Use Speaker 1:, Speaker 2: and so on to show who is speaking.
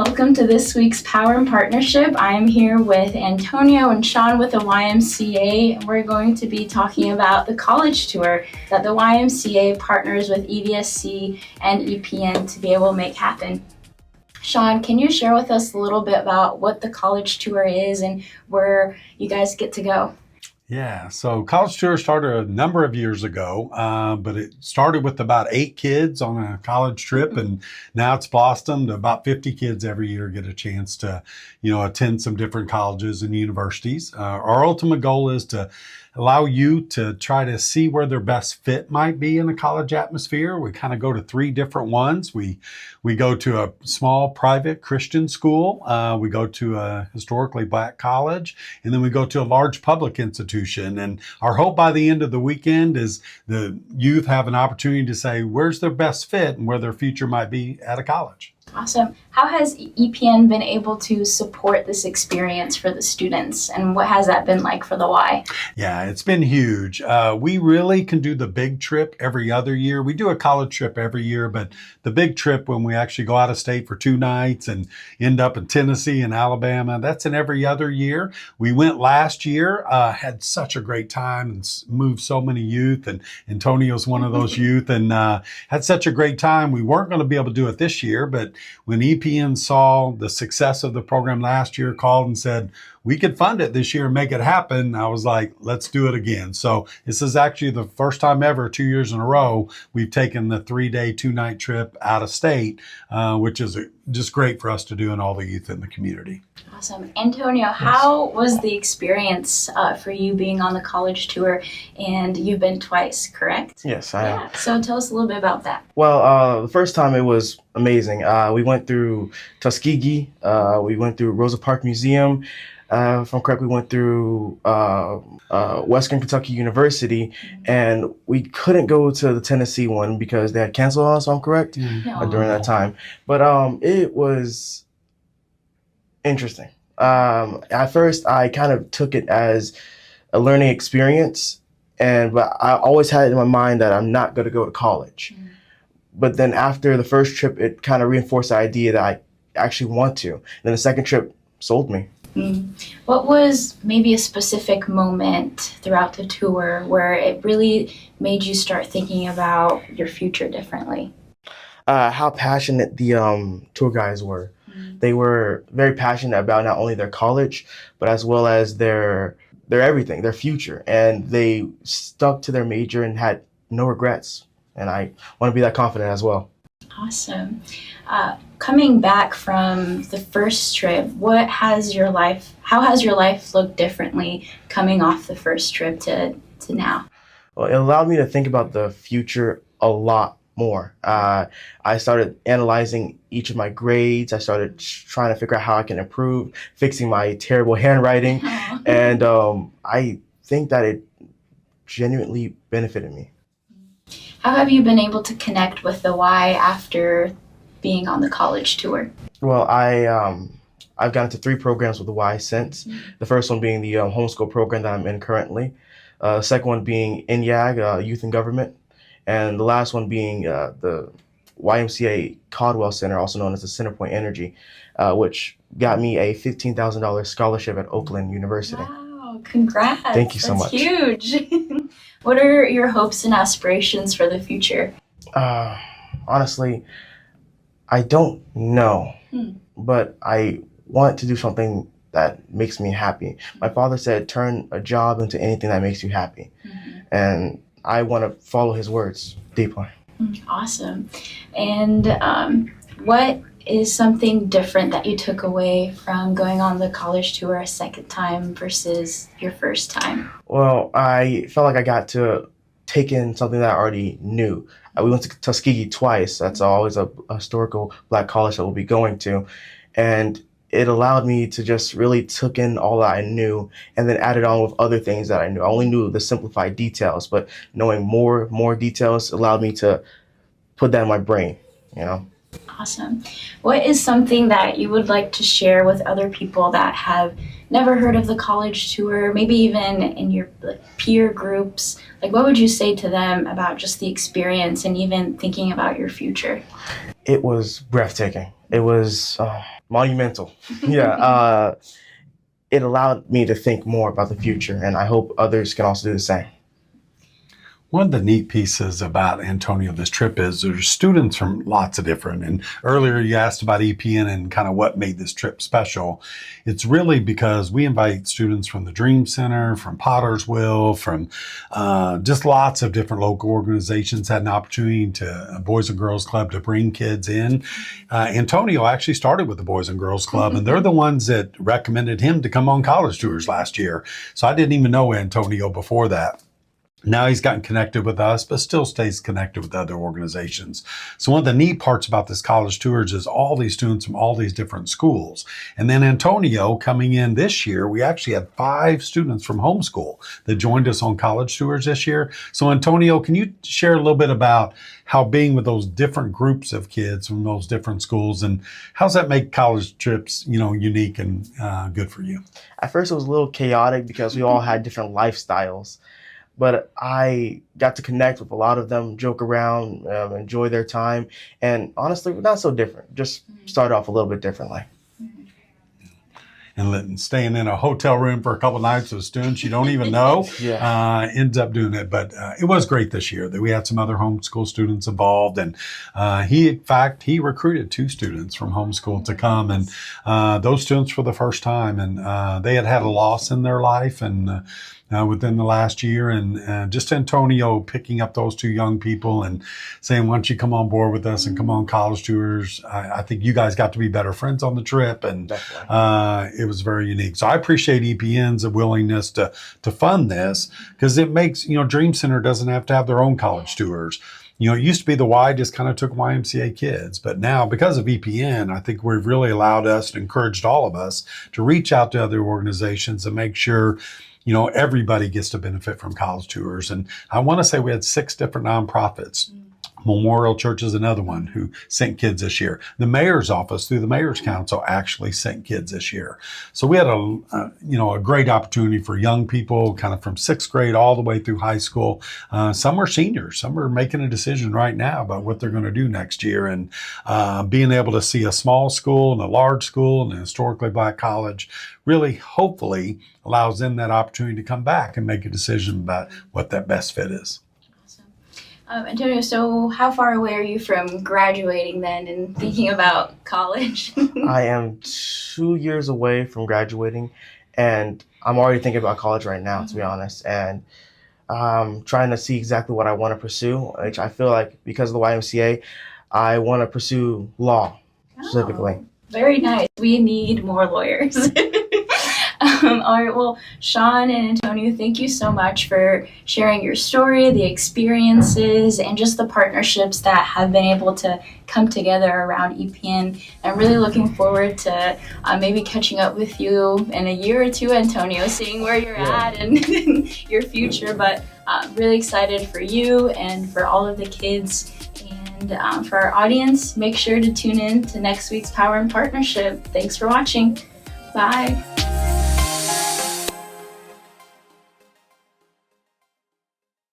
Speaker 1: welcome to this week's Power and Partnership. I'm here with Antonio and Sean with the YMCA. We're going to be talking about the college tour that the YMCA partners with EVSC and EPN to be able to make happen. Sean, can you share with us a little bit about what the college tour is and where you guys get to go?
Speaker 2: Yeah, so College Tour started a number of years ago, but it started with about 8 kids on a college trip, and now it's blossomed to about 50 kids every year get a chance to, attend some different colleges and universities. Our ultimate goal is to allow you to try to see where their best fit might be in a college atmosphere. We kind of go to 3 different ones. We go to a small private Christian school, we go to a historically Black college, and then we go to a large public institution. And our hope by the end of the weekend is the youth have an opportunity to say where's their best fit and where their future might be at a college.
Speaker 1: Awesome. How has EPN been able to support this experience for the students, and what has that been like for the Y?
Speaker 2: Yeah, it's been huge. We really can do the big trip every other year. We do a college trip every year, but the big trip when we actually go out of state for 2 nights and end up in Tennessee and Alabama, that's an every other year. We went last year, had such a great time and moved so many youth, and Antonio's one of those youth, and had such a great time. We weren't going to be able to do it this year, but when EPN saw the success of the program last year, called and said, we could fund it this year and make it happen, I was like, let's do it again. So this is actually the first time ever, 2 years in a row, we've taken the 3-day, 2-night trip out of state, which is just great for us to do and all the youth in the community.
Speaker 1: Awesome. Antonio, how was the experience for you being on the college tour? And you've been twice, correct?
Speaker 3: Yes, I am.
Speaker 1: So tell us a little bit about that.
Speaker 3: Well, the first time it was amazing. We went through Tuskegee. We went through Rosa Parks Museum. If I'm correct, we went through Western Kentucky University, and we couldn't go to the Tennessee one because they had canceled on us, so I'm correct, during that time. But it was interesting. At first, I kind of took it as a learning experience, but I always had it in my mind that I'm not going to go to college. But then after the first trip, it kind of reinforced the idea that I actually want to. And then the second trip sold me.
Speaker 1: What was maybe a specific moment throughout the tour where it really made you start thinking about your future differently?
Speaker 3: How passionate the tour guides were. They were very passionate about not only their college, but as well as their everything, their future. And they stuck to their major and had no regrets. And I want to be that confident as well.
Speaker 1: Awesome. Coming back from the first trip, how has your life looked differently coming off the first trip to now?
Speaker 3: Well, it allowed me to think about the future a lot more. I started analyzing each of my grades. I started trying to figure out how I can improve, fixing my terrible handwriting. And I think that it genuinely benefited me.
Speaker 1: How have you been able to connect with the Y after being on the college tour?
Speaker 3: Well, I've gone to 3 programs with the Y since. The first one being the homeschool program that I'm in currently. The second one being INYAG, Youth in Government. And the last one being the YMCA Caldwell Center, also known as the Centerpoint Energy, which got me a $15,000 scholarship at Oakland University.
Speaker 1: Wow, congrats.
Speaker 3: Thank you so much.
Speaker 1: That's huge. What are your hopes and aspirations for the future?
Speaker 3: Honestly, I don't know, but I want to do something that makes me happy. My father said, turn a job into anything that makes you happy. And I want to follow his words deeply.
Speaker 1: Awesome. And what is something different that you took away from going on the college tour a second time versus your first time?
Speaker 3: Well, I felt like I got to take in something that I already knew. We went to Tuskegee twice. That's always a historical Black college that we'll be going to. And it allowed me to just really took in all that I knew and then added on with other things that I knew. I only knew the simplified details, but knowing more details allowed me to put that in my brain,
Speaker 1: Awesome. What is something that you would like to share with other people that have never heard of the college tour, maybe even in your peer groups? Like, what would you say to them about just the experience and even thinking about your future?
Speaker 3: It was breathtaking. It was Monumental. Yeah. It allowed me to think more about the future, and I hope others can also do the same.
Speaker 2: One of the neat pieces about Antonio, this trip, is there's students from lots of different, and earlier you asked about EPN and kind of what made this trip special. It's really because we invite students from the Dream Center, from Pottersville, from just lots of different local organizations had an opportunity to, Boys and Girls Club, to bring kids in. Antonio actually started with the Boys and Girls Club, and they're the ones that recommended him to come on college tours last year. So I didn't even know Antonio before that. Now he's gotten connected with us, but still stays connected with other organizations. So one of the neat parts about this college tours is all these students from all these different schools. And then Antonio coming in this year, we actually had 5 students from homeschool that joined us on college tours this year. So Antonio, can you share a little bit about how being with those different groups of kids from those different schools, and how's that make college trips, unique and good for you?
Speaker 3: At first, it was a little chaotic because we all had different lifestyles. But I got to connect with a lot of them, joke around, enjoy their time. And honestly, not so different. Just start off a little bit differently.
Speaker 2: And staying in a hotel room for a couple of nights with students you don't even know ends up doing it. But it was great this year that we had some other homeschool students involved. And he recruited 2 students from homeschool to come. And those students for the first time. And they had a loss in their life and within the last year. And just Antonio picking up those 2 young people and saying, why don't you come on board with us and come on college tours? I think you guys got to be better friends on the trip. And it was very unique. So I appreciate EPN's willingness to fund this, because it makes, Dream Center doesn't have to have their own college tours. It used to be the Y just kind of took YMCA kids, but now because of EPN, I think we've really allowed us and encouraged all of us to reach out to other organizations and make sure everybody gets to benefit from college tours. And I want to say we had 6 different nonprofits. Memorial Church is another one who sent kids this year. The mayor's office through the Mayor's Council actually sent kids this year. So we had a great opportunity for young people kind of from 6th grade all the way through high school. Some are seniors. Some are making a decision right now about what they're going to do next year. And being able to see a small school and a large school and a historically Black college really hopefully allows them that opportunity to come back and make a decision about what that best fit is.
Speaker 1: Antonio, so how far away are you from graduating then and thinking about college?
Speaker 3: I am 2 years away from graduating, and I'm already thinking about college right now, to be honest. And trying to see exactly what I want to pursue, which I feel like because of the YMCA, I want to pursue law specifically.
Speaker 1: Very nice. We need more lawyers. All right, well, Sean and Antonio, thank you so much for sharing your story, the experiences, and just the partnerships that have been able to come together around EPN. I'm really looking forward to maybe catching up with you in a year or 2, Antonio, seeing where you're at and your future. But really excited for you and for all of the kids. And for our audience, make sure to tune in to next week's Power and Partnership. Thanks for watching. Bye.